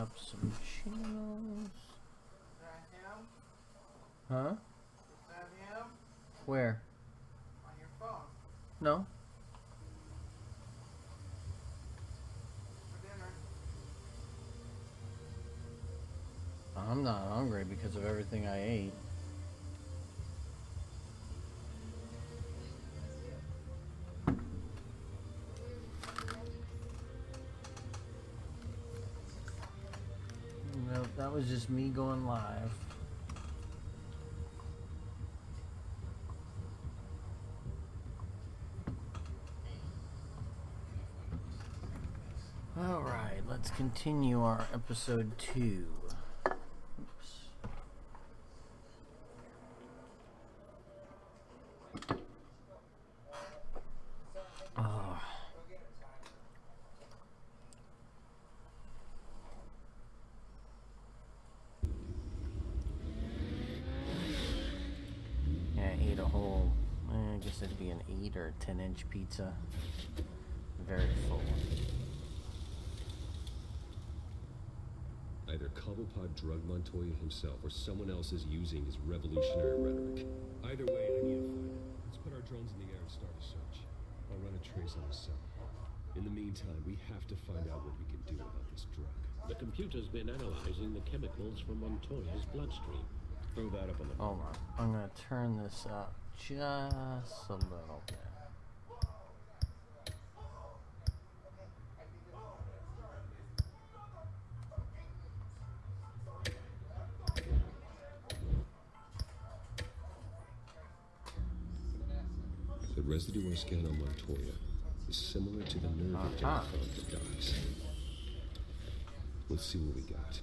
up some channels. Is that him? Huh? Is that him? Where? On your phone. No. For dinner. I'm not hungry because of everything I ate. Nope, that was just me going live. Alright, let's continue our episode 2. Oops. Oh. Yeah, I ate a whole, I guess it'd be an 8 or a 10-inch pizza. Very full. Either Cobblepot drugged Montoya himself or someone else is using his revolutionary rhetoric. Either way, I need to find it. Let's put our drones in the air and start a search. I'll run a trace on the cell. In the meantime, we have to find out what we can do about this drug. The computer's been analyzing the chemicals from Montoya's bloodstream. Throw that up on the Hold on. I'm going to turn this up just a little bit. The residue on scan on Montoya is similar to the nerve identified on the docs. Let's see what we got.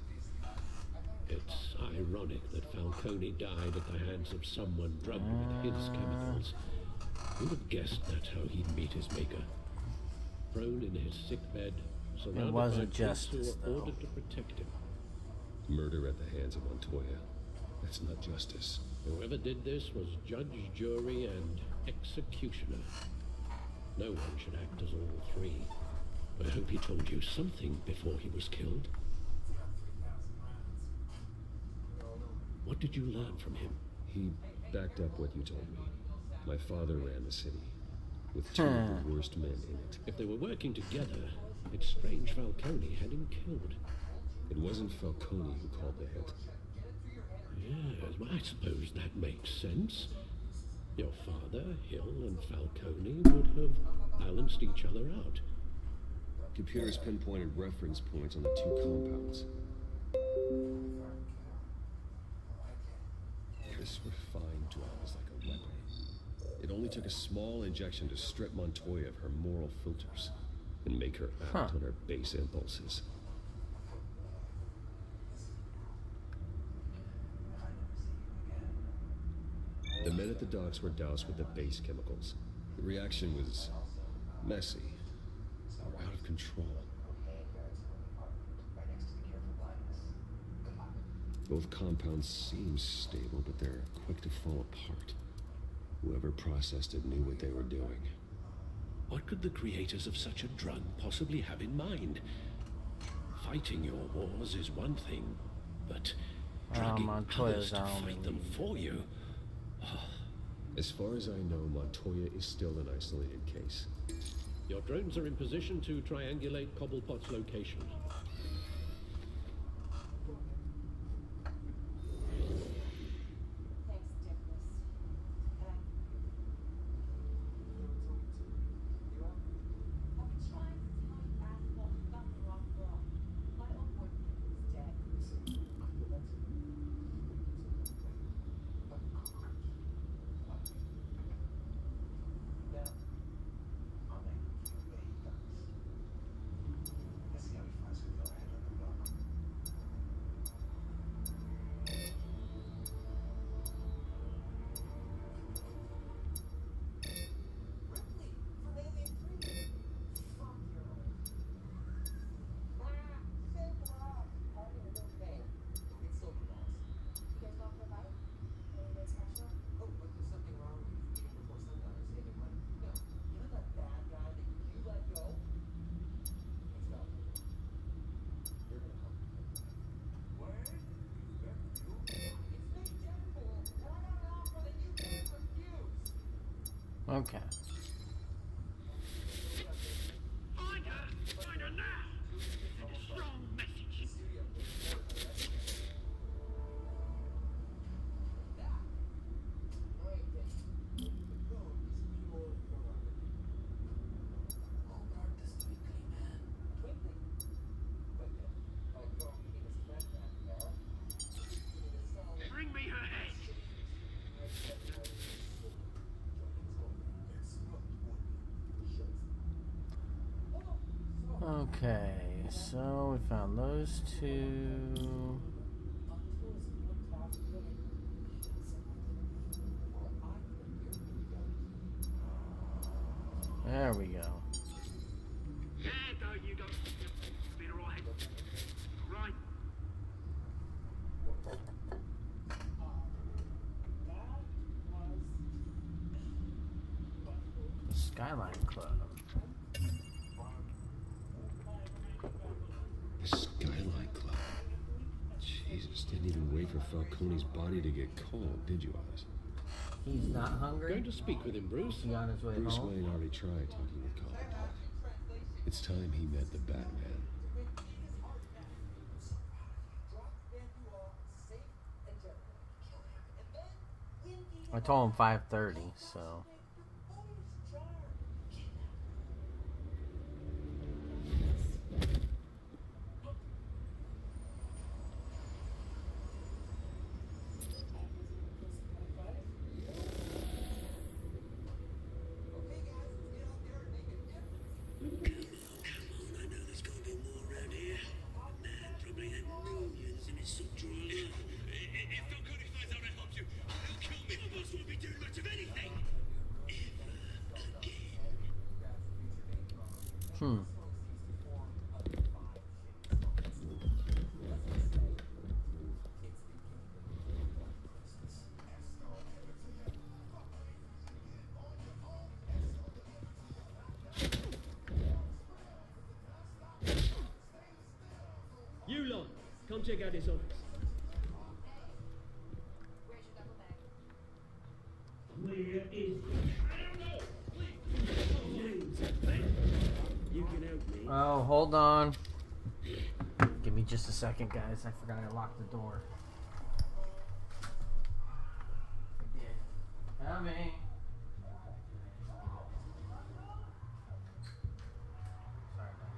It's ironic that Falcone died at the hands of someone drugged with his chemicals. Who would have guessed that's how he'd meet his maker? Prone in his sickbed, surrounded wasn't by police justice, who were though. ordered to protect him. Murder at the hands of Montoya. That's not justice. Whoever did this was judge, jury, and executioner. No one should act as all three. I hope he told you something before he was killed. What did you learn from him? He backed up what you told me. My father ran the city, with 2 of the worst men in it. If they were working together, it's strange Falcone had him killed. It wasn't Falcone who called the hit. Yes, well, I suppose that makes sense. Your father, Hill, and Falcone would have balanced each other out. Computers pinpointed reference points on the 2 compounds. This refined drug is like a weapon. It only took a small injection to strip Montoya of her moral filters and make her act on her base impulses. The men at the docks were doused with the base chemicals. The reaction was messy, or out of control. Both compounds seem stable, but they're quick to fall apart. Whoever processed it knew what they were doing. What could the creators of such a drug possibly have in mind? Fighting your wars is one thing, but drugging others to fight them for you... As far as I know, Montoya is still an isolated case. Your drones are in position to triangulate Cobblepot's location. Okay. Find her! Find her now! Send a strong message. Bring me her head! Okay, so we found those two. There we go. Yeah, no, you don't. Been alright. Right. The Skyline Club. The Skyline Club. Jesus, didn't even wait for Falcone's body to get cold, did you, Oz? He's not hungry. Going to speak with him, Bruce. Is he on his way Bruce home? Wayne already tried talking with Colin. It's time he met the Batman. I told him 5:30, so. Hmm. You lot, come check out his office. Where is he? I don't know. Please. You can help me. Oh, hold on. Give me just a second, guys. I forgot I locked the door. I did. Coming. Sorry about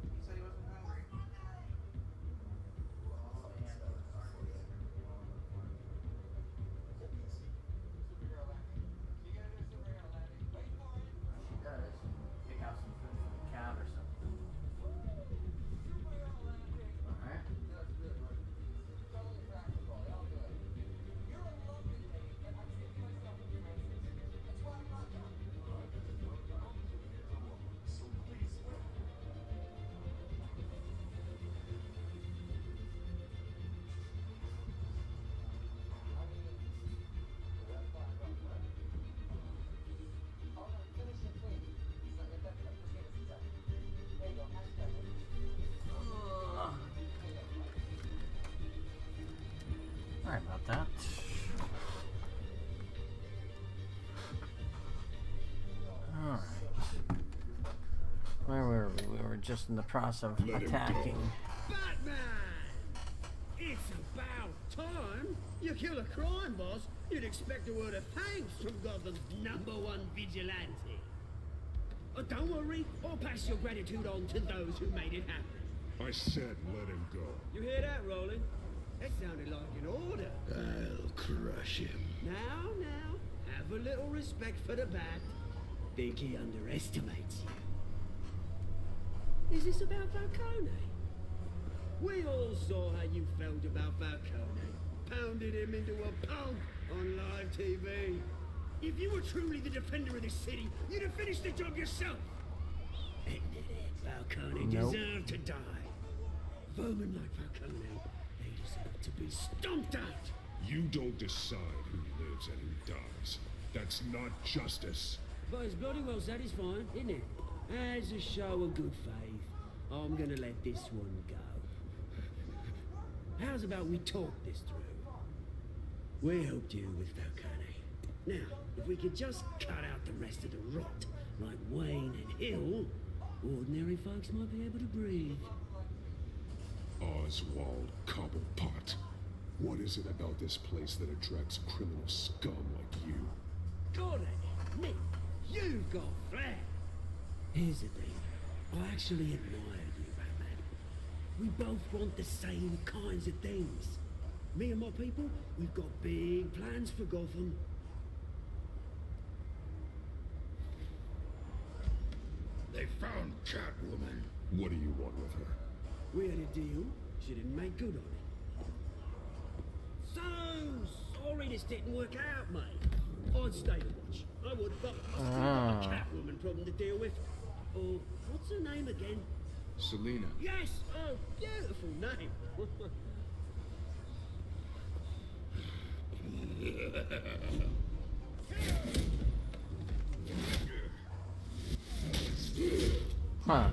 He said he wasn't hungry. She does. Pick out some food for the cat or something. Alright. Sorry about that. Alright. Where were we? We were just in the process of attacking. Batman! It's about time. You kill a crime boss, you'd expect a word of thanks from Gotham's #1 vigilante. But don't worry, I'll pass your gratitude on to those who made it happen. I said let him go. You hear that, Roland? That sounded like an order. I'll crush him. Now, have a little respect for the Bat. Think he underestimates you. Is this about Falcone? We all saw how you felt about Falcone. Pounded him into a pulp on live TV. If you were truly the defender of this city, you'd have finished the job yourself. Falcone Nope. deserved to die. Vermin like Falcone, they deserve to be stomped out. You don't decide who lives and who dies. That's not justice. But it's bloody well satisfying, isn't it? As a show of good faith, I'm gonna let this one go. How's about we talk this through? We helped you with Falcone. Now, if we could just cut out the rest of the rot, like Wayne and Hill, ordinary folks might be able to breathe. Oswald Cobblepot. What is it about this place that attracts criminal scum like you? Got it, Nick. You've got flair. Here's the thing. I actually admire you, Batman. We both want the same kinds of things. Me and my people, we've got big plans for Gotham. They found Catwoman. What do you want with her? We had a deal. She didn't make good on it. So sorry this didn't work out, mate. I'd stay to watch. I would, but I still got a Catwoman problem to deal with. Oh, what's her name again? Selina. Yes! Oh, beautiful name. Huh.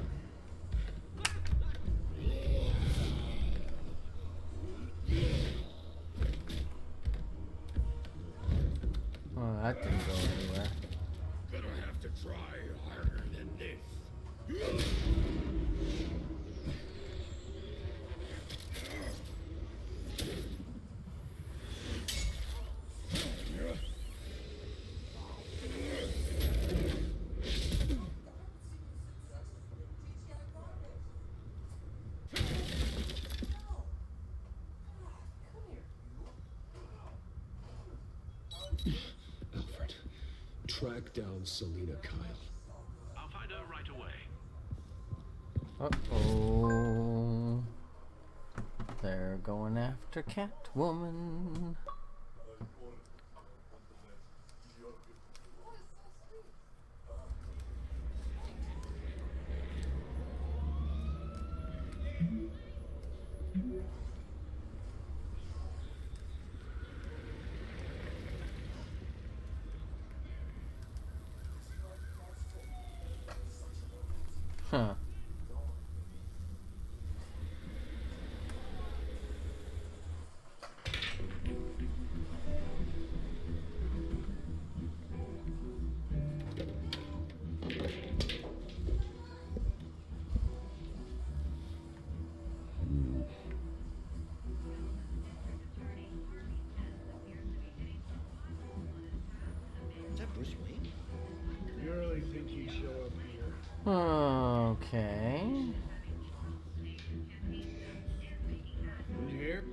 Oh, that didn't go anywhere. Gonna have to try harder than this. Alfred, track down Selina Kyle. I'll find her right away. Uh-oh. They're going after Catwoman. Huh. Is that Bruce Wayne? You really think he'd show up here? Okay. Did you hear?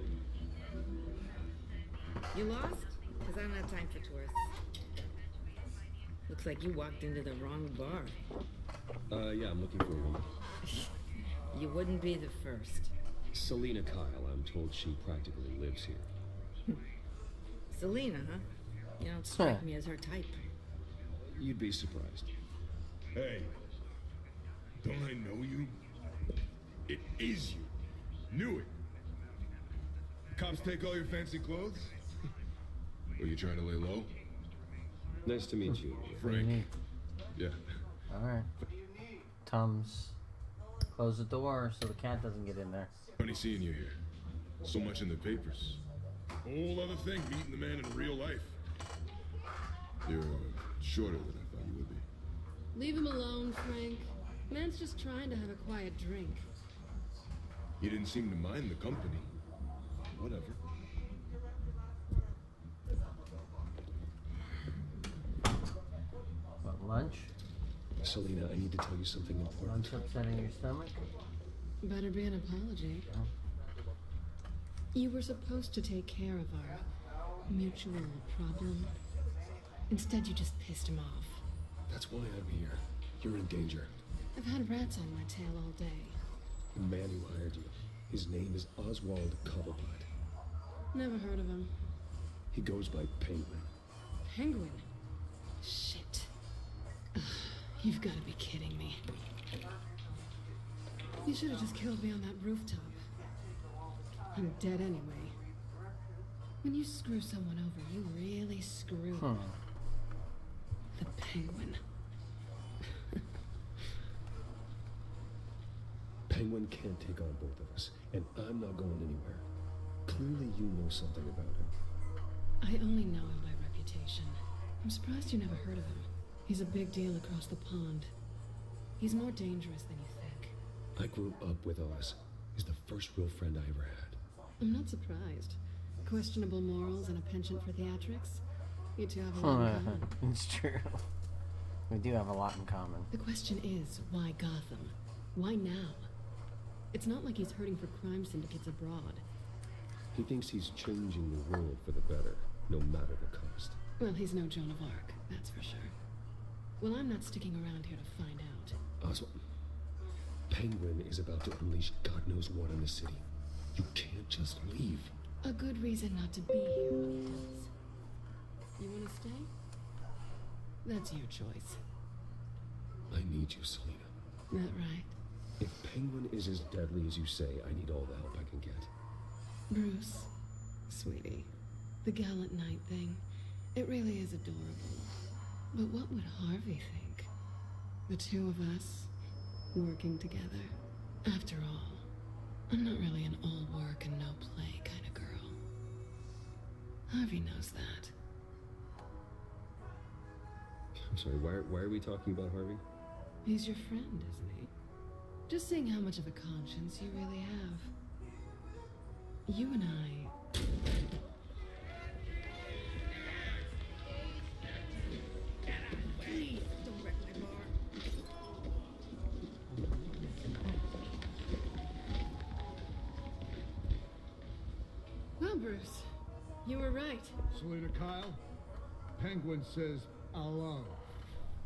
You lost? Because I don't have time for tourists. Looks like you walked into the wrong bar. Yeah, I'm looking for a woman. You wouldn't be the first. Selina Kyle, I'm told she practically lives here. Selina, huh? You don't strike me as her type. You'd be surprised. Hey, don't I know you? It is you. Knew it. Cops take all your fancy clothes? Were you trying to lay low? Nice to meet you. Frank. Yeah. Alright. Tums. Close the door so the cat doesn't get in there. Funny seeing you here. So much in the papers. Whole other thing, meeting the man in real life. You're shorter than I thought you would be. Leave him alone, Frank. Man's just trying to have a quiet drink. You didn't seem to mind the company. Whatever. What, lunch? Selina, I need to tell you something important. Lunch upsetting your stomach? Better be an apology. Oh. You were supposed to take care of our mutual problem. Instead, you just pissed him off. That's why I'm here. You're in danger. I've had rats on my tail all day. The man who hired you, his name is Oswald Cobblepot. Never heard of him. He goes by Penguin. Penguin. Shit. Ugh, you've got to be kidding me. You should have just killed me on that rooftop. I'm dead anyway. When you screw someone over, you really screw them. The Penguin. Penguin can't take on both of us, and I'm not going anywhere. Clearly you know something about him. I only know him by reputation. I'm surprised you never heard of him. He's a big deal across the pond. He's more dangerous than you think. I grew up with Oz. He's the first real friend I ever had. I'm not surprised. Questionable morals and a penchant for theatrics. You two have a lot in common. It's true. We do have a lot in common. The question is, why Gotham? Why now? It's not like he's hurting for crime syndicates abroad. He thinks he's changing the world for the better, no matter the cost. Well, he's no Joan of Arc, that's for sure. Well, I'm not sticking around here to find out. Oswald, Penguin is about to unleash God knows what in the city. You can't just leave. A good reason not to be here when he does. You want to stay? That's your choice. I need you, Selena. That right? If Penguin is as deadly as you say, I need all the help I can get. Bruce, sweetie, the gallant knight thing, it really is adorable. But what would Harvey think? The two of us, working together. After all, I'm not really an all work and no play kind of girl. Harvey knows that. I'm sorry, why are we talking about Harvey? He's your friend, isn't he? Just seeing how much of a conscience you really have. You and I... Please, don't wreck my bar. Well, Bruce, you were right. Selena Kyle, Penguin says hello.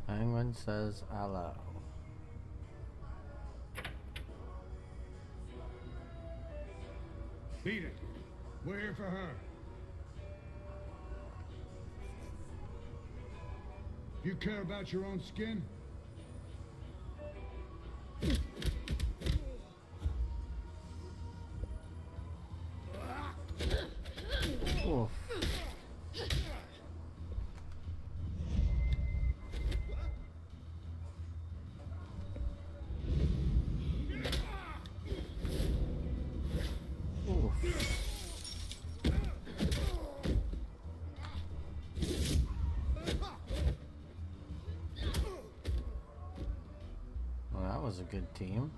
Penguin says hello. Beat it. We're here for her. You care about your own skin? Oof. Well, that was a good team.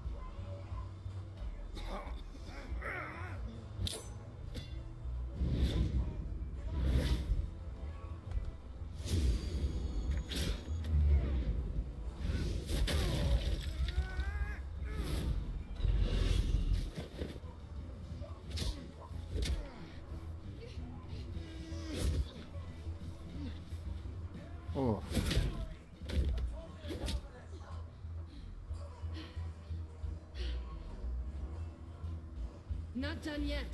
Oh. Not done yet.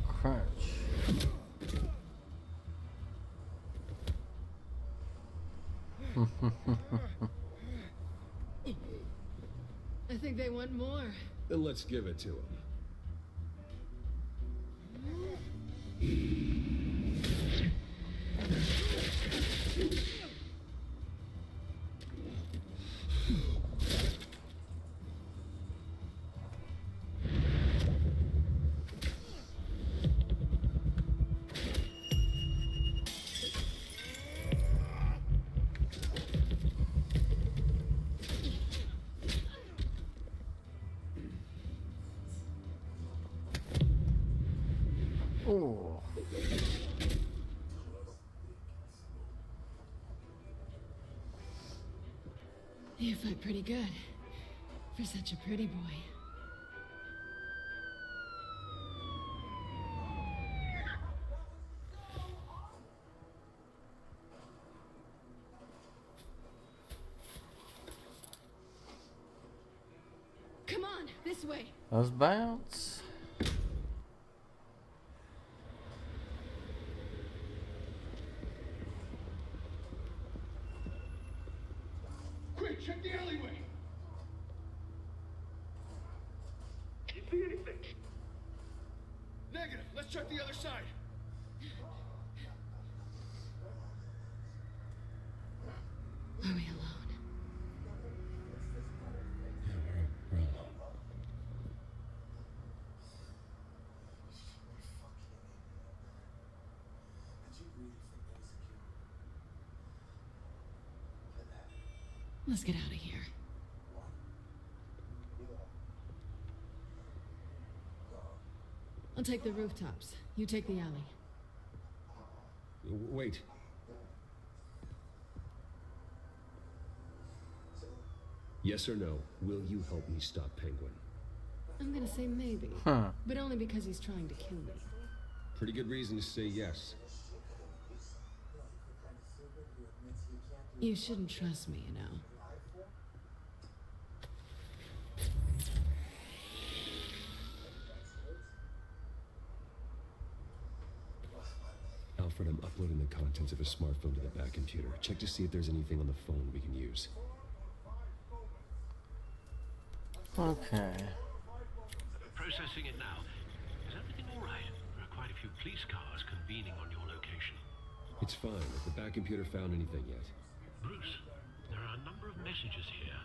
Crunch. I think they want more. Then let's give it to him. Oh. You fight pretty good. For such a pretty boy. Come on, this way. Let's bounce. Quick, check the alleyway. Did you see anything? Negative. Let's check the other side. Are we alone? Yeah, we're alone. Let's get out of here. I'll take the rooftops. You take the alley. Wait. Yes or no, will you help me stop Penguin? I'm gonna say maybe. But only because he's trying to kill me. Pretty good reason to say yes. You shouldn't trust me, you know. Alfred, I'm uploading the contents of his smartphone to the back computer. Check to see if there's anything on the phone we can use. Okay. Processing it now. Is everything all right? There are quite a few police cars convening on your location. It's fine. Has the back computer found anything yet? Bruce, there are a number of messages here.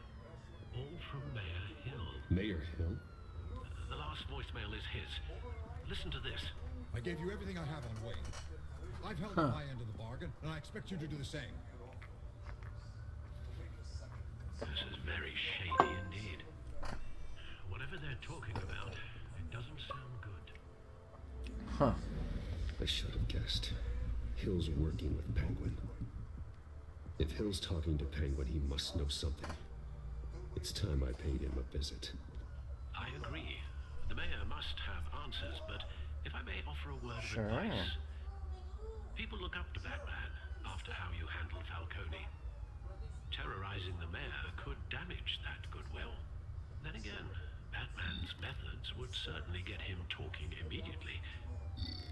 All from Mayor Hill. Mayor Hill? The last voicemail is his. Listen to this. I gave you everything I have on Wayne. I've held up my end of the bargain, and I expect you to do the same. This is very shady indeed. Whatever they're talking about, it doesn't sound good. Huh. I should have guessed. Hill's working with Penguin. If Hill's talking to Penguin, he must know something. It's time I paid him a visit. I agree. The mayor must have answers, but if I may offer a word Sure. of advice. People look up to Batman after how you handled Falcone. Terrorizing the mayor could damage that goodwill. Then again, Batman's methods would certainly get him talking immediately.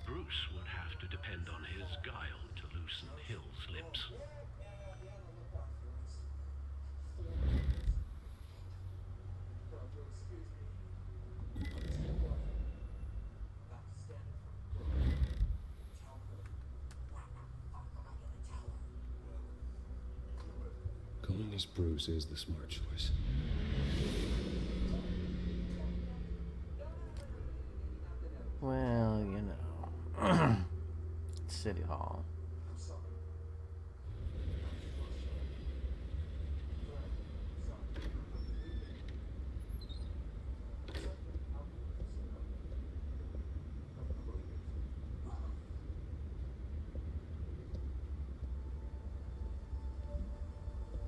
Bruce would have to depend on his guile to loosen Hill's lips. Going as Bruce is the smart choice. Well, you know. City Hall.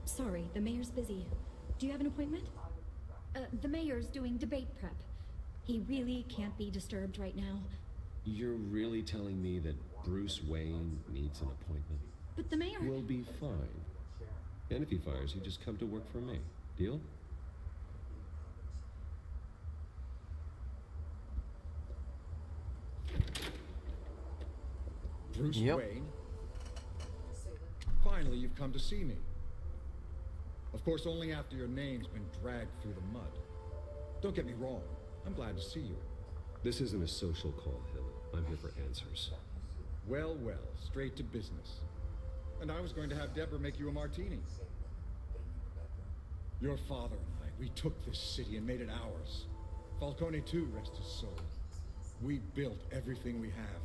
Sorry, the mayor's busy. Do you have an appointment? The mayor's doing debate prep. He really can't be disturbed right now. You're really telling me that Bruce Wayne needs an appointment? But the mayor... We'll be fine. And if he fires you, just come to work for me. Deal? Bruce Yep. Wayne? Finally, you've come to see me. Of course, only after your name's been dragged through the mud. Don't get me wrong. I'm glad to see you. This isn't a social call, Hill. I'm here for answers. Well, well, straight to business. And I was going to have Deborah make you a martini. Your father and I, we took this city and made it ours. Falcone too, rest his soul. We built everything we have.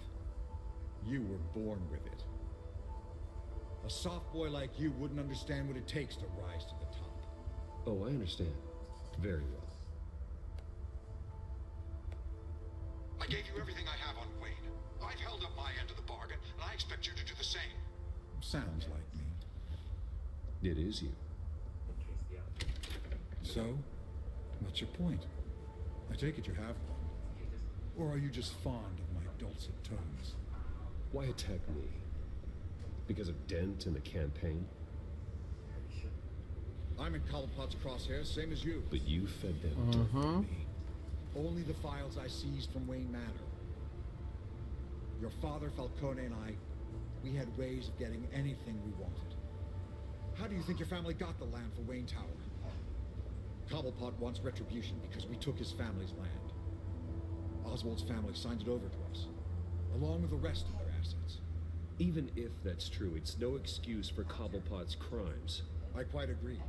You were born with it. A soft boy like you wouldn't understand what it takes to rise to the top. Oh, I understand. Very well. I gave you everything I have on Wayne. I've held up my end of the bargain, and I expect you to do the same. Sounds like me. It is you. So, what's your point? I take it you have one. Or are you just fond of my dulcet tones? Why attack me? Because of Dent and the campaign? I'm in Cobblepot's crosshairs, same as you. But you fed them dirt on me. Only the files I seized from Wayne Manor. Your father, Falcone, and I, we had ways of getting anything we wanted. How do you think your family got the land for Wayne Tower? Cobblepot wants retribution because we took his family's land. Oswald's family signed it over to us, along with the rest of their assets. Even if that's true, it's no excuse for Cobblepot's crimes. I quite agree.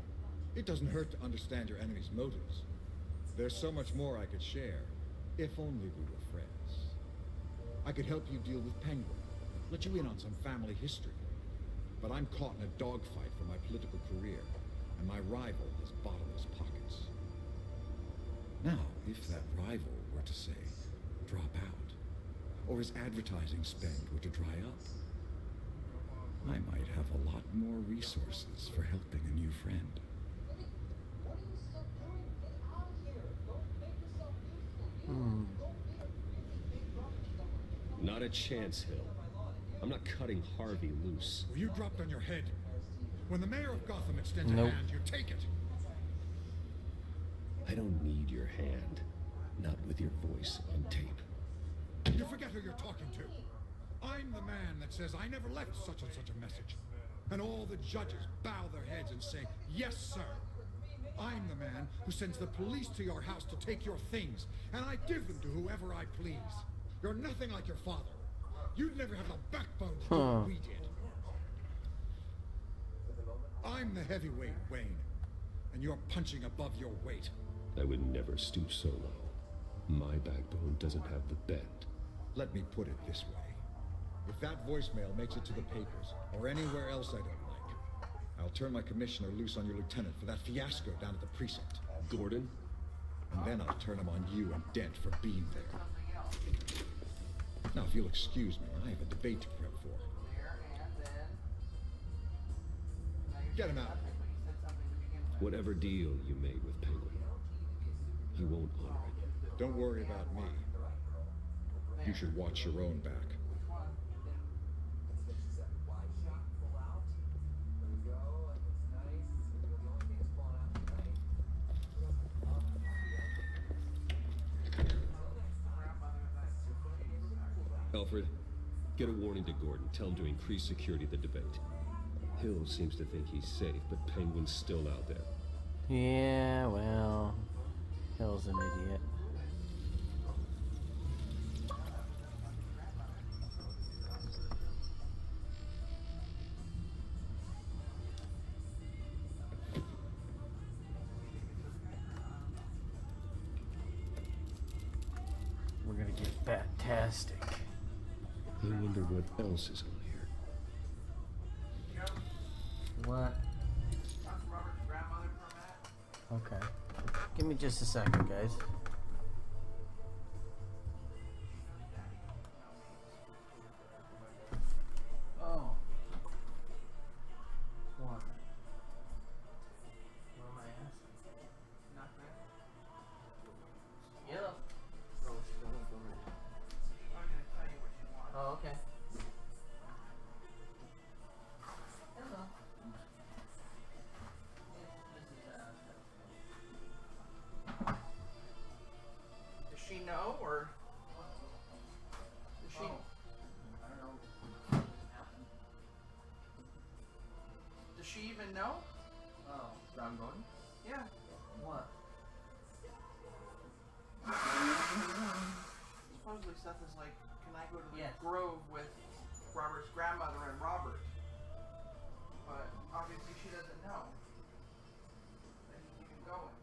It doesn't hurt to understand your enemy's motives. There's so much more I could share, if only we were friends. I could help you deal with Penguin, let you in on some family history. But I'm caught in a dogfight for my political career, and my rival has bottomless pockets. Now, if that rival were to say, drop out, or his advertising spend were to dry up, I might have a lot more resources for helping a new friend. Not a chance, Hill. I'm not cutting Harvey loose. Well, you dropped on your head. When the mayor of Gotham extends a hand, you take it. I don't need your hand. Not with your voice on tape. You forget who you're talking to. I'm the man that says I never left such and such a message. And all the judges bow their heads and say, yes, sir. I'm the man who sends the police to your house to take your things, and I give them to whoever I please. You're nothing like your father. You'd never have the backbone to do what we did. I'm the heavyweight, Wayne, and you're punching above your weight. I would never stoop so low. My backbone doesn't have the bend. Let me put it this way. If that voicemail makes it to the papers, or anywhere else I don't like, I'll turn my commissioner loose on your lieutenant for that fiasco down at the precinct. Gordon? And then I'll turn him on you and Dent for being there. Now, if you'll excuse me, I have a debate to prep for. Get him out. Whatever deal you made with Penguin, he won't honor it. Don't worry about me. You should watch your own back. Alfred, get a warning to Gordon. Tell him to increase security at the debate. Hill seems to think he's safe, but Penguin's still out there. Yeah, well, Hill's an idiot. We're gonna get fantastic. I wonder what else is on here. What? Okay. Give me just a second, guys. Oh. What? What am I asking? Nothing. Yellow. Oh, okay. Hello. Does she know, or does she? I don't know. Does she even know? Oh, Ron Gordon? Yeah. What? Supposedly Seth is like, can I go to the Yes. grove with Robert's grandmother and Robert? But obviously she doesn't know that he's even going.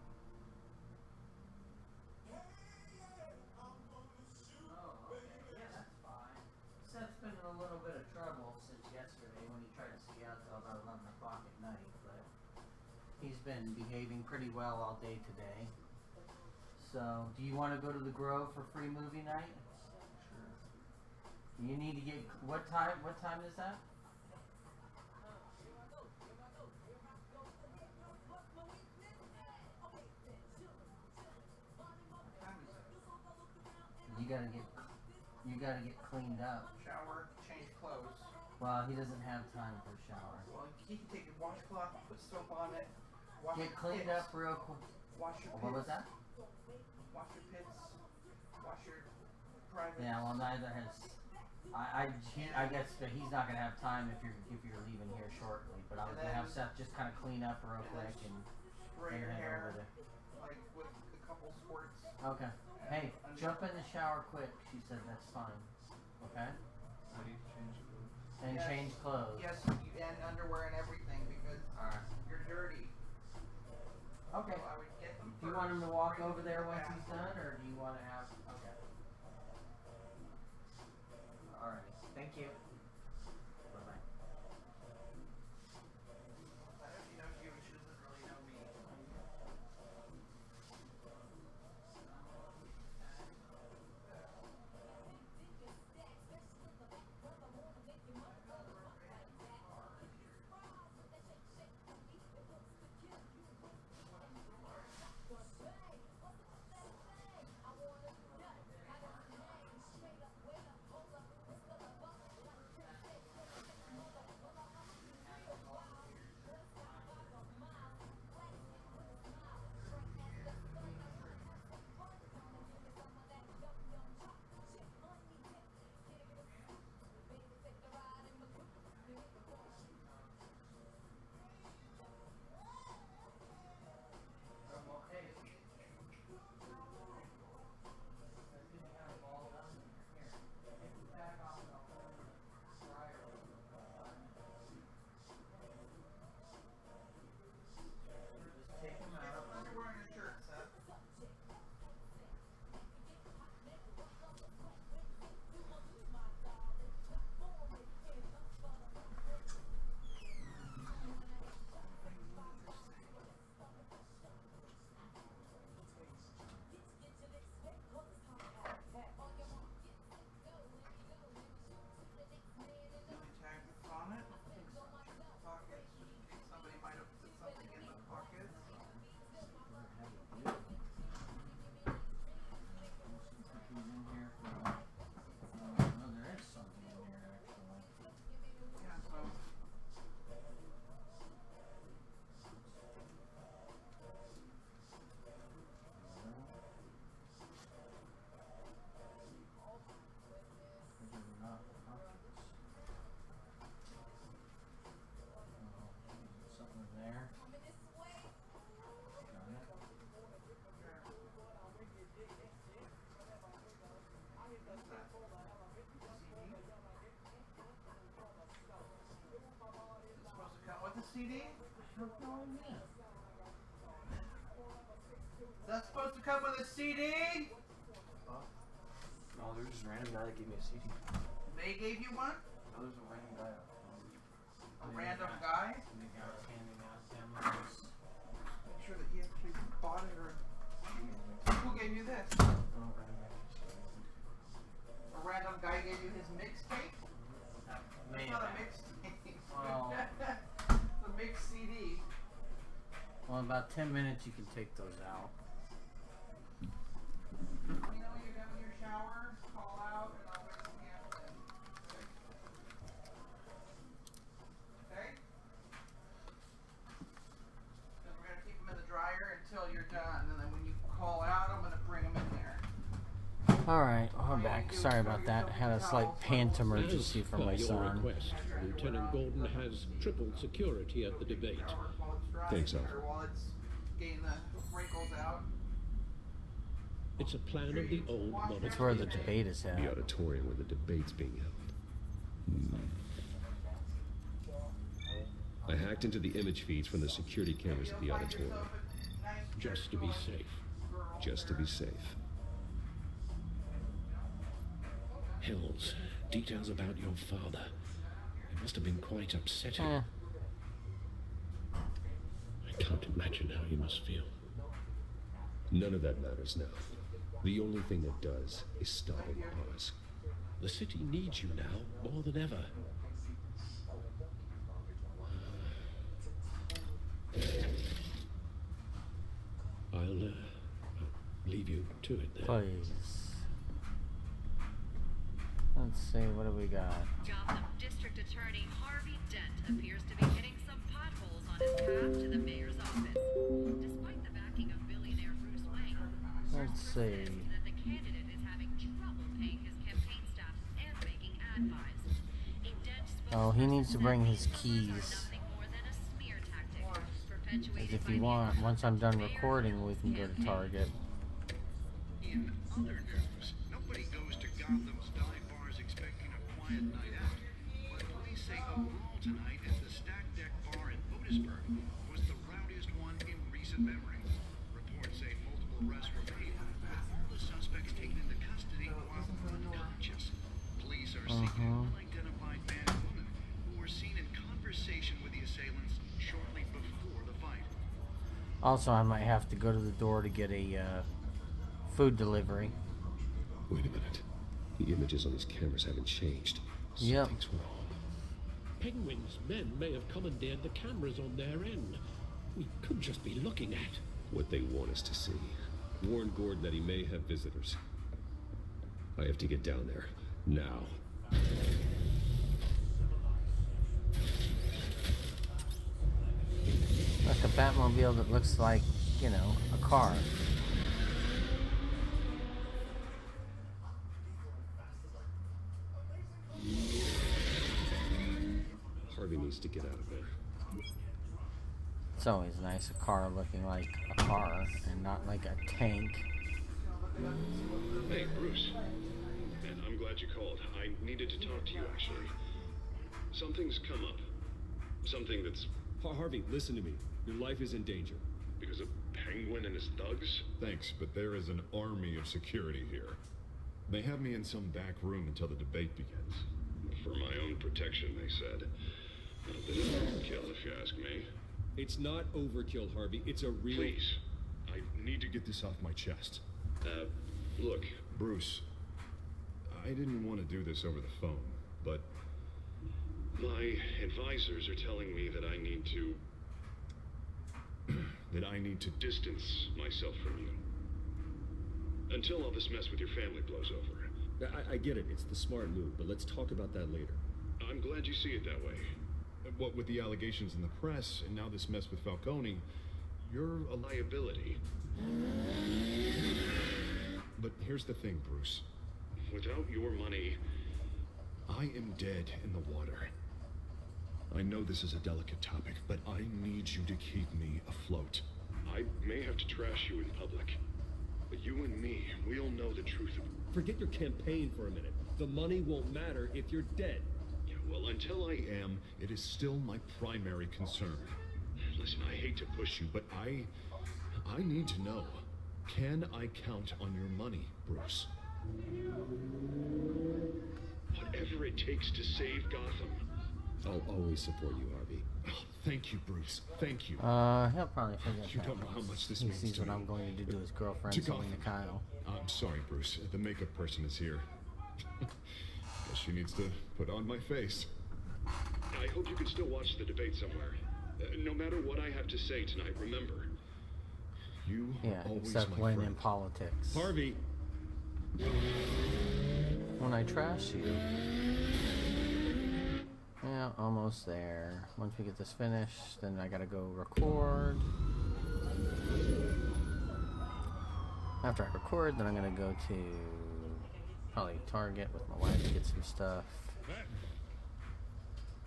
Oh, okay. Yeah, that's fine. Seth's been in a little bit of trouble since yesterday when he tried to stay out till about 11 o'clock at night, but he's been behaving pretty well all day today. So, do you want to go to the Grove for free movie night? Sure. You need to get, what time is that? You gotta get cleaned up. Shower, change clothes. Well, he doesn't have time for a shower. Well, he can take a washcloth, put soap on it, Wash get your cleaned pits. up real quick. Wash your What was pits. that? Wash your pits. Wash your private. Yeah, well, neither has. I guess that he's not gonna have time if you're leaving here shortly. But I was gonna have Seth just kind of clean up real quick and spray your head hair over like with a couple squirts. Okay. Hey, jump in the shower quick. She said that's fine. Okay. I need to change clothes. And Yes. change clothes. Yes, and underwear and everything because you're dirty. Okay. So I would get them Do you want him to walk bring them over to there the once he's bathroom. done, or do you want to have? Okay. Alright. Thank you. Bye bye. I don't know you. She doesn't really know me. Underwear and a shirt, Seth. Any tag that's on it? Pockets, just in case somebody might have put something in the pockets. He's in here for. No, there is something in here actually. Yeah, so These are not pockets. Something in there. Got it. supposed to come with the CD? Is that supposed to come with a CD? No, there's just a random guy that gave me a CD. They gave you one? No, there's a random guy. A random guy? And the guy was handing out demos. Make sure that he actually bought it or. Who gave you this? Oh, random guy. A random guy gave you his mixtape? May It's not a have. mixtape. Well. It's a mixed CD. Well, in about 10 minutes you can take those out. You know when you're done with your shower, call out and I'll wait till the end. Okay? Then we're gonna keep them in the dryer until you're done, and then when you call out, I'm gonna bring them in there. Alright, I'm back. Sorry about that. Had a slight pant emergency for my As per your son. request, Lieutenant Gordon has triple security at the debate. While it's drying, Thanks, Alfred. or while it's getting the wrinkles out. It's a plan of the old monarchy. It's where the debate is at. The auditorium where the debate's being held. I hacked into the image feeds from the security cameras at the auditorium. Just to be safe. Just to be safe. Hills, details about your father. It must have been quite upsetting. I can't imagine how you must feel. None of that matters now. The only thing that does is stop and pause. The city needs you now more than ever. I'll leave you to it then. Please. Let's see, what do we got? Jotham District Attorney Harvey Dent appears to be hitting some potholes on his path to the mayor's office. Let's see. that the candidate is having trouble paying his campaign staff and making ad buys. A dead Oh, he needs to bring his spokesperson keys. nothing more than a smear tactic, As perpetuated if by you the want, once I'm done mayor's recording, we can go to Target. In other news, nobody goes to Gotham's dive bars expecting a quiet night out. But police say a brawl tonight at the Stack Deck Bar in Otisburg was the rowdiest one in recent memory. Reports say multiple arrests were made, with all the suspects taken into custody while unconscious. Police are seeking unidentified man and woman who were seen in conversation with the assailants shortly before the fight. Also, I might have to go to the door to get a food delivery. Wait a minute. The images on these cameras haven't changed. Yep. Something's wrong. Penguin's men may have commandeered the cameras on their end. We could just be looking at What they want us to see. Warn Gordon that he may have visitors. I have to get down there. Now. Like a Batmobile that looks like, you know, a car. Harvey needs to get out of there. It's always nice, a car looking like a car and not like a tank. Hey, Bruce. Man, I'm glad you called. I needed to talk to you, actually. Something's come up. Something that's... Harvey, listen to me. Your life is in danger. Because of Penguin and his thugs? Thanks, but there is an army of security here. They have me in some back room until the debate begins. For my own protection, they said. A bit of overkill, if you ask me. It's not overkill, Harvey. It's a real... Please. I need to get this off my chest. Look. Bruce, I didn't want to do this over the phone, but... My advisors are telling me that I need to... distance myself from you. Until all this mess with your family blows over. I get it. It's the smart move, but let's talk about that later. I'm glad you see it that way. What with the allegations in the press, and now this mess with Falcone, you're a liability. But here's the thing, Bruce. Without your money... I am dead in the water. I know this is a delicate topic, but I need you to keep me afloat. I may have to trash you in public, but you and me, we'll know the truth of it. Forget your campaign for a minute. The money won't matter if you're dead. Yeah, well, until I am, it is still my primary concern. Listen, I hate to push you, But I need to know. Can I count on your money, Bruce? whatever it takes to save Gotham. I'll always support you, Harvey. Oh, thank you, Bruce. Thank you. He'll probably forget You that don't know once how much this he means sees to what me. I'm going to do to his girlfriend, To Selena Gotham. Kyle. I'm sorry, Bruce. The makeup person is here. Guess she needs to put on my face. I hope you can still watch the debate somewhere. No matter what I have to say tonight, remember. You Yeah, always except my when friend. in politics. Harvey. When I trash you. Yeah, almost there. Once we get this finished, then I gotta go record. After I record, then I'm gonna go to probably Target with my wife to get some stuff.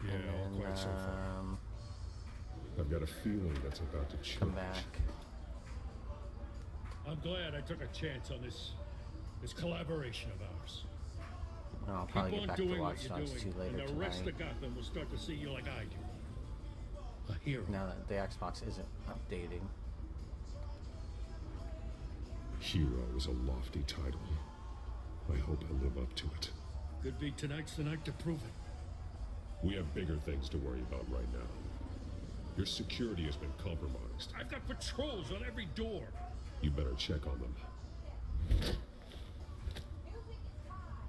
Yeah, and quite so far. I've got a feeling that's about to change. Come back. I'm glad I took a chance on this collaboration of ours. I'll probably Keep get on back to doing Watch what you're Dogs doing, 2 later and the rest tonight. of Gotham will start to see you like I do. A hero. Now that the Xbox isn't updating. Hero is a lofty title. I hope I live up to it. Could be tonight's the night to prove it. We have bigger things to worry about right now. Your security has been compromised. I've got patrols on every door. You better check on them.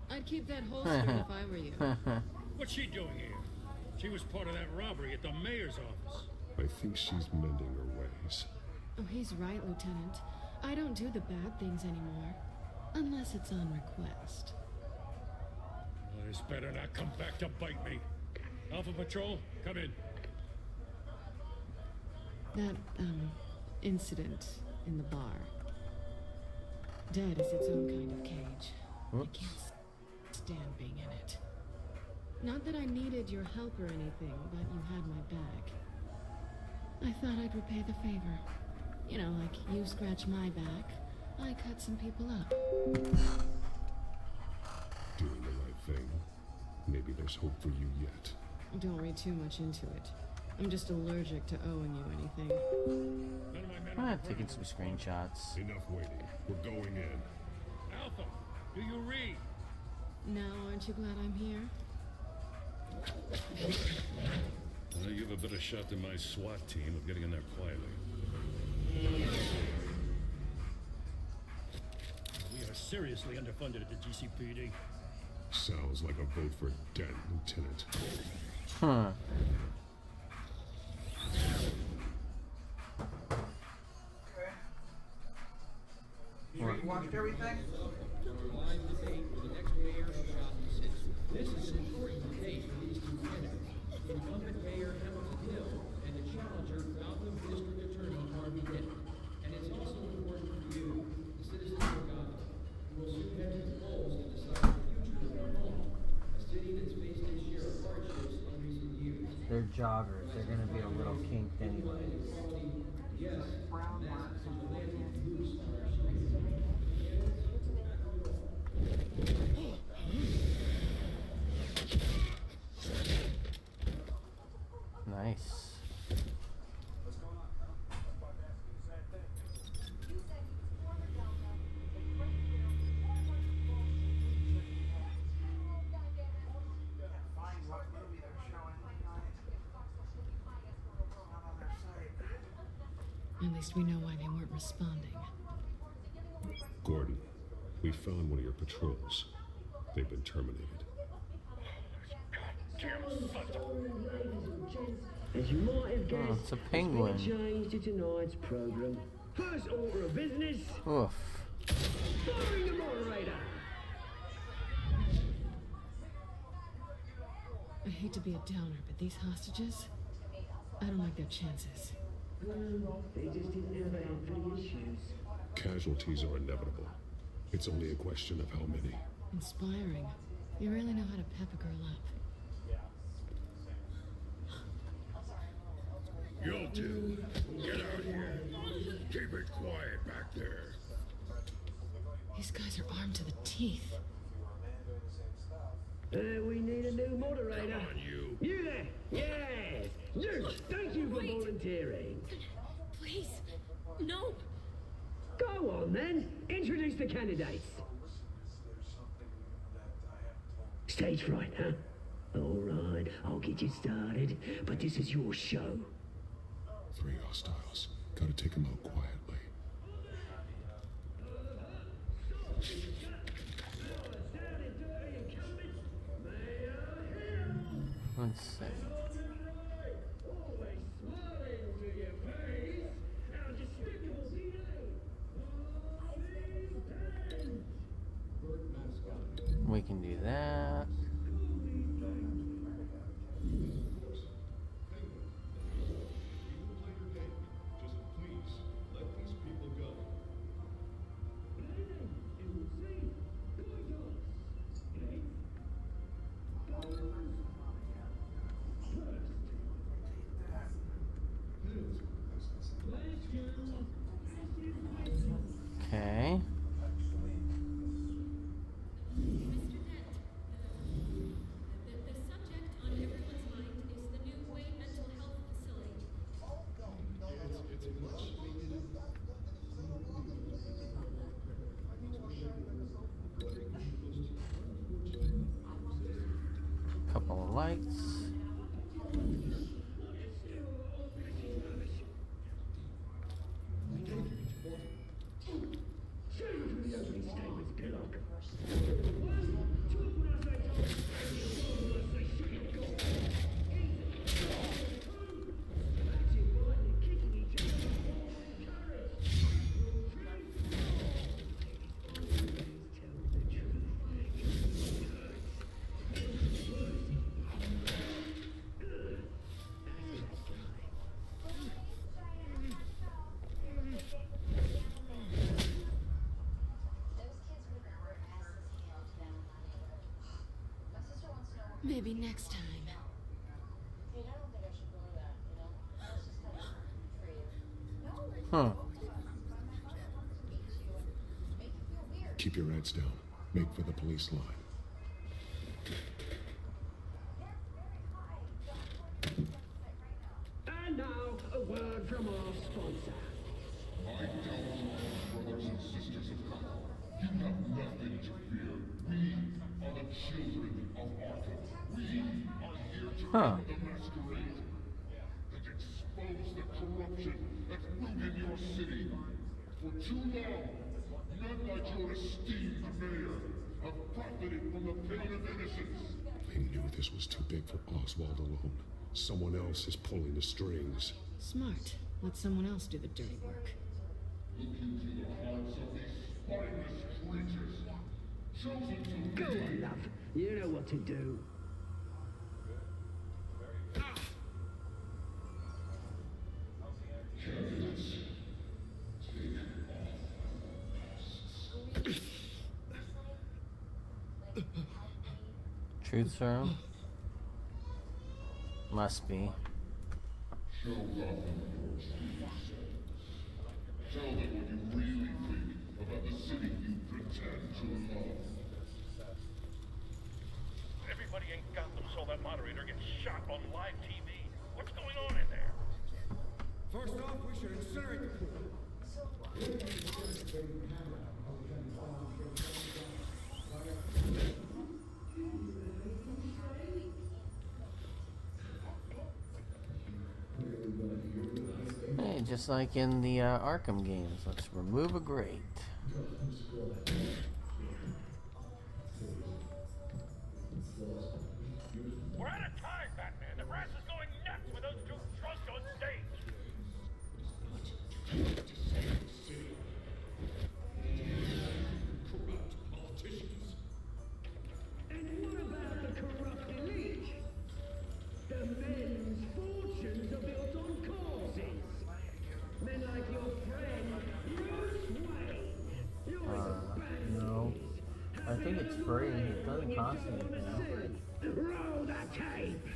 I'd keep that holster if I were you. What's she doing here? She was part of that robbery at the mayor's office. I think she's mending her ways. Oh, he's right, Lieutenant. I don't do the bad things anymore. Unless it's on request. Well, this better not come back to bite me. Alpha Patrol, come in. That, incident in the bar. Dead is its own kind of cage. I can't stand being in it. Not that I needed your help or anything, but you had my back. I thought I'd repay the favor. You know, like you scratch my back, I cut some people up. Doing the right thing. Maybe there's hope for you yet. Don't read too much into it. I'm just allergic to owing you anything. I'm taking some screenshots. Enough waiting. We're going in. Alpha, do you read? Now, aren't you glad I'm here? You have a better shot than my SWAT team of getting in there quietly. We are seriously underfunded at the GCPD. Sounds like a vote for dead, Lieutenant. Huh. Okay. You watched everything? This is an important debate for these two candidates, incumbent Mayor Hamilton Hill and the challenger Gotham District Attorney Harvey Dent. And it's also important for you, the citizens of Gotham, who will soon head to the polls to decide the future of their home, a city that's faced its share of hardships in recent years. They're joggers. They're gonna be a little kinked anyways. Yes, Brown that marks. vigilante boost on our streets. Nice. Find what movie they're showing tonight. Not on their site. At least we know why they weren't responding. Gordon, we found one of your patrols. They've been terminated. As you might have guessed, Oh, it's a penguin. It's been changed to tonight's program. First order of business, Oof. firing the moderator. I hate to be a downer, but these hostages, I don't like their chances. They just didn't have a hand for the issues. Casualties are inevitable. It's only a question of how many. Inspiring. You really know how to pep a girl up. You two, get out here. Keep it quiet back there. These guys are armed to the teeth. We need a new moderator. Come on, you. You there? Yes. You. Thank you for volunteering. Please, no. Go on then. Introduce the candidates. Stage fright, huh? All right, I'll get you started. But this is your show. 3 hostiles. Gotta take them out quietly. Let's see. We can do that. Okay. Maybe next time. Huh. Keep your heads down. Make for the police line. And now, a word from our sponsor. My Telltale brothers and sisters of color, you have nothing to fear. We are the children of Arkham. We are here to end the masquerade and expose the corruption that's rooted your city. For too long, men like your esteemed mayor have profited from the pain of innocence. They knew this was too big for Oswald alone. Someone else is pulling the strings. Smart. Let someone else do the dirty work. Look into the hearts of these spineless creatures, chosen to Go on, love. You know what to do. Candidates, Truth serum? Must be. show Gotham your true self. Tell them what you really think about the city you pretend to love. Everybody in Gotham saw that moderator get shot on live TV. What's going on in there? First off, we should incinerate the pool. Hey, just like in the Arkham games, let's remove a grate. We're out of time, Batman. The brass is going nuts with those two drunks on stage. Corrupt politicians. And what about the corrupt elite? The men's fortunes are built on corpses. Men like your friend, Bruce Wayne. You're as bad as No. I think it's free. It doesn't cost anything. Roll the tape.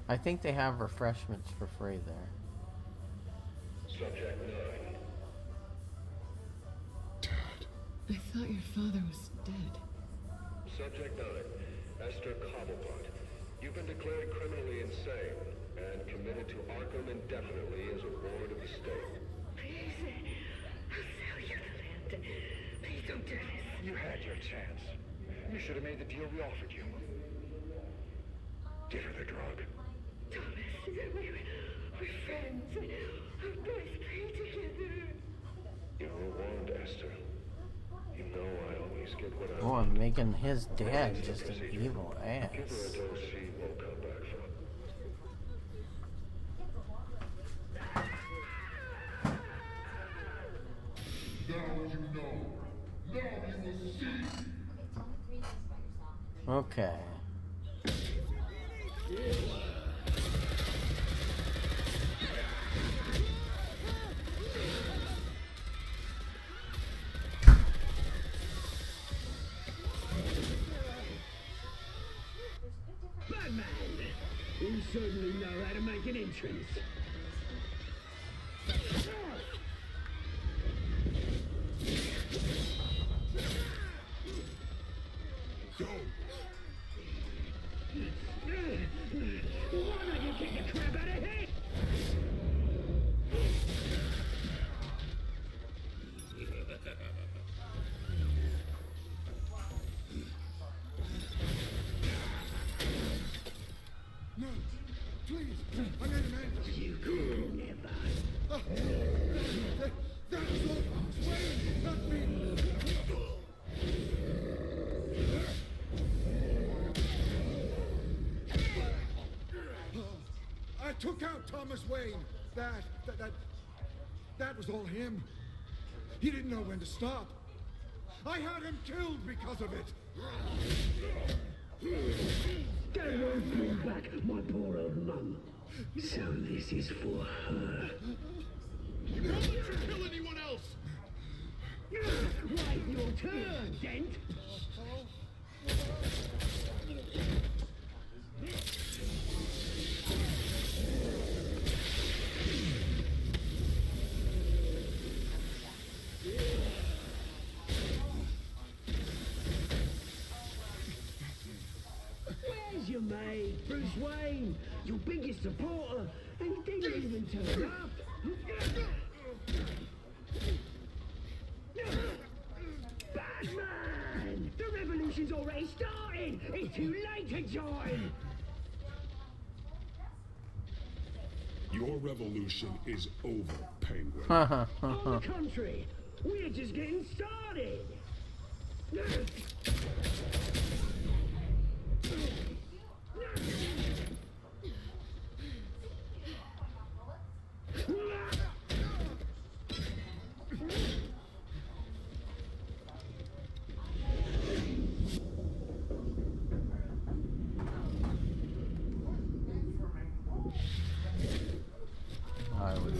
I think they have refreshments for free there. Subject 9. I thought your father was dead. Subject 9, Esther Cobblepot. You've been declared criminally insane and committed to Arkham indefinitely as a ward of the state. Please, I'll sell you the land. Please don't do this. You had your chance. You should have made the deal we offered you. Give her the drug. Thomas, we're friends. Our boys play together. You were warned, Esther. You know I always get what I Oh, I'm making his dad just an evil ass. Give her a dose she won't come back from. Now you know. Now you will see. Okay. Batman! You certainly know how to make an entrance. Go. Why don't you kick the crap out of him? No, please, I made a man. You could never. That was all Wayne, not me. I took out Thomas Wayne. That was all him. He didn't know when to stop. I had him killed because of it. That won't bring back my poor old mum. So this is for her. You won't let you kill anyone else. Right, your turn, Dent. Bruce Wayne, your biggest supporter, and he didn't even turn up. Batman! The revolution's already started! It's too late to join! Your revolution is over, Penguin. On the contrary, we're just getting started! I would.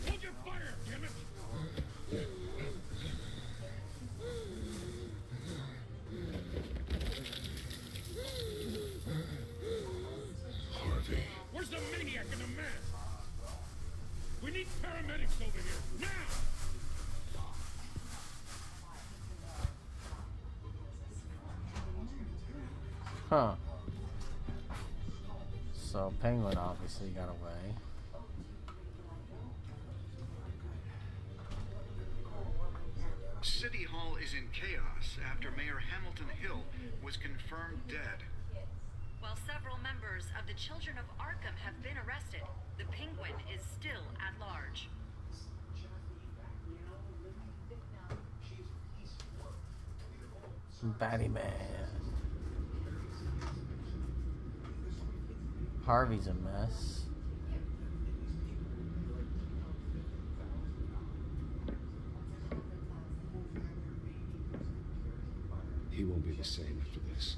Hold your fire, damn it! Harvey. Where's the maniac in the mask? We need paramedics over here, now! Huh. So Penguin obviously got away. City Hall is in chaos after Mayor Hamilton Hill was confirmed dead. While several members of the Children of Arkham have been arrested, the Penguin is still at large. Batman. Harvey's a mess. He won't be the same after this.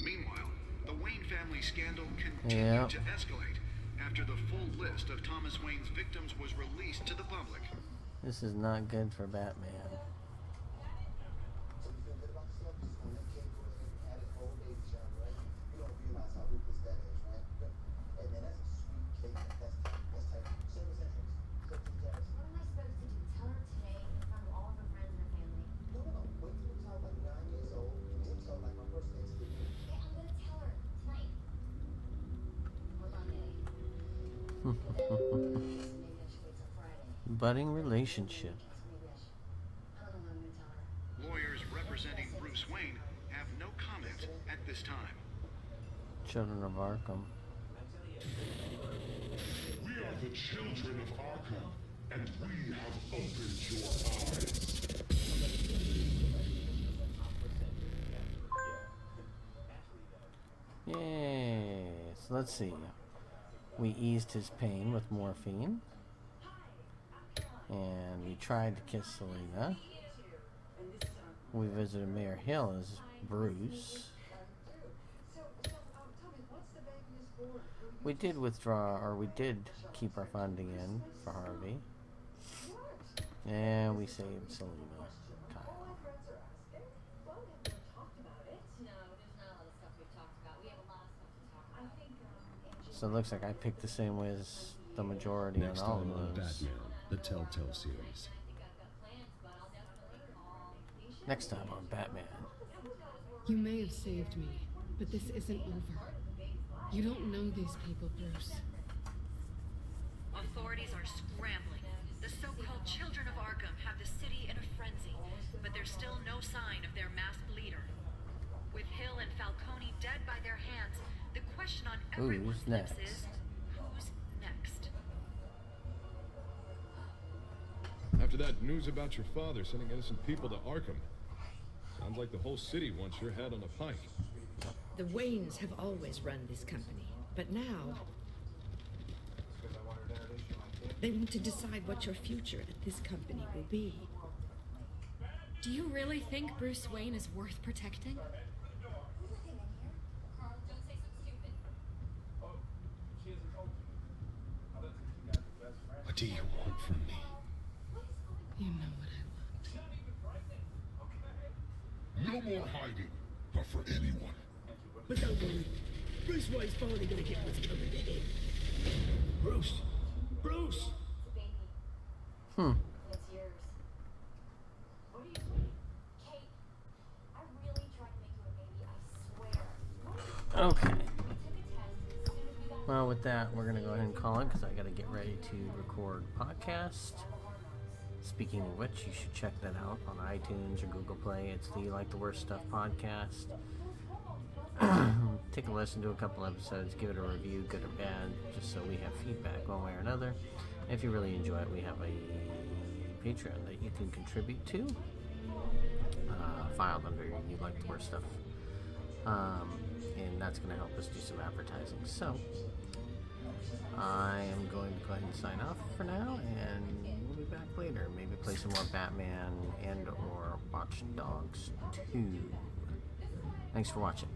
Meanwhile, the Wayne family scandal continued to escalate after the full list of Thomas Wayne's victims was released to the public. This is not good for Batman. Budding relationship. Lawyers representing Bruce Wayne have no comment at this time. Children of Arkham. We are the children of Arkham, and we have opened your eyes. Yay. So let's see. We eased his pain with morphine. And we tried to kiss Selena. We visited Mayor Hill as Bruce. We did withdraw, or we did keep our funding in for Harvey. And we saved Selena. So it looks like I picked the same way as the majority Next on all time of on those. Batman, the Telltale series. Next time on Batman. You may have saved me, but this isn't over. You don't know these people, Bruce. Authorities are scrambling. The so-called Children of Arkham have the city in a frenzy, but there's still no sign of their masked leader. With Hill and Falcone dead by their hands, the question on everyone's lips is, who's next? After that news about your father sending innocent people to Arkham, sounds like the whole city wants your head on a pike. The Waynes have always run this company, but now they want to decide what your future at this company will be. Do you really think Bruce Wayne is worth protecting? I What do you want from me? You know what I want. No more hiding, not for anyone. But don't worry. Bruce Wayne's finally gonna get what's coming to him. Bruce! Bruce! Hmm. It's yours. What are you doing? Kate, I really tried to make you a baby, I swear. Okay. Well, with that, we're going to go ahead and call it because I got to get ready to record podcast. Speaking of which, you should check that out on iTunes or Google Play. It's the Like the Worst Stuff podcast. Take a listen to a couple episodes, give it a review, good or bad, just so we have feedback one way or another. And if you really enjoy it, we have a Patreon that you can contribute to, filed under You Like the Worst Stuff. And that's going to help us do some advertising. So, I am going to go ahead and sign off for now, and we'll be back later. Maybe play some more Batman and or Watch Dogs 2. Thanks for watching.